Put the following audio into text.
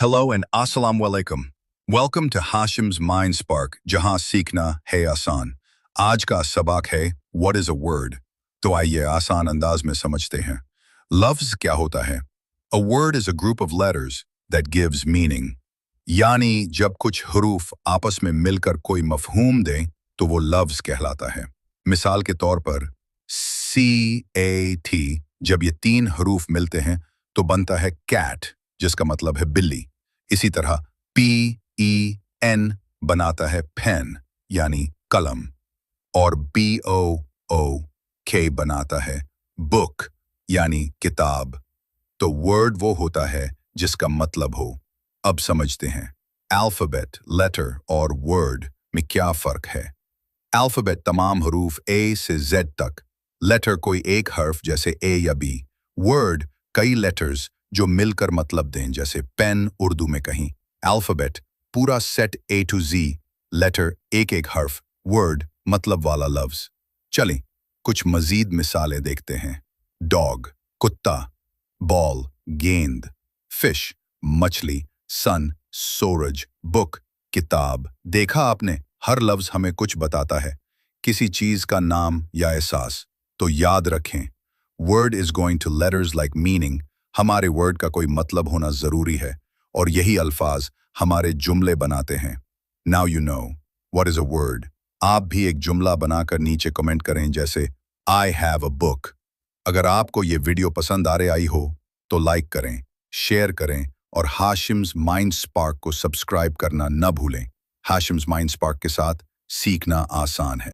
Hello and Assalamu alaikum. Welcome to Hashim's Mind Spark, जहां सीखना है आसान. आज का सबक है What is a word? तो आइए आसान अंदाज में समझते हैं. लफ्ज क्या होता है? A word is a group of letters that gives meaning. यानी जब कुछ हरूफ आपस में मिलकर कोई मफहूम दें तो वो लफ्ज कहलाता है. मिसाल के तौर पर CAT जब ये तीन हरूफ मिलते हैं तो बनता है cat जिसका मतलब है बिल्ली. इसी तरह PEN बनाता है पेन यानी कलम और BOOK बनाता है बुक यानी किताब. तो वर्ड वो होता है जिसका मतलब हो. अब समझते हैं अल्फाबेट, लेटर और वर्ड में क्या फर्क है. अल्फाबेट तमाम हरूफ A से Z तक. लेटर कोई एक हर्फ जैसे A या B. वर्ड कई लेटर्स जो मिलकर मतलब दें जैसे पेन उर्दू में कहीं. अल्फाबेट पूरा set A to Z. Letter एक एक हर्फ. वर्ड मतलब वाला लफ्ज. चलें कुछ मजीद मिसालें देखते हैं. डॉग कुत्ता, बॉल गेंद, फिश मछली, सन सूरज, बुक किताब. देखा आपने, हर लफ्ज हमें कुछ बताता है, किसी चीज का नाम या एहसास. तो याद रखें, word is going two letters like meaning. हमारे वर्ड का कोई मतलब होना जरूरी है और यही अल्फाज हमारे जुमले बनाते हैं. Now you know what is a word. आप भी एक जुमला बनाकर नीचे कमेंट करें जैसे आई हैव अ बुक. अगर आपको ये वीडियो पसंद आ रही हो तो लाइक करें, शेयर करें और हाशिम्स माइंड स्पार्क को सब्सक्राइब करना न भूलें. हाशिम्स माइंड स्पार्क के साथ सीखना आसान है.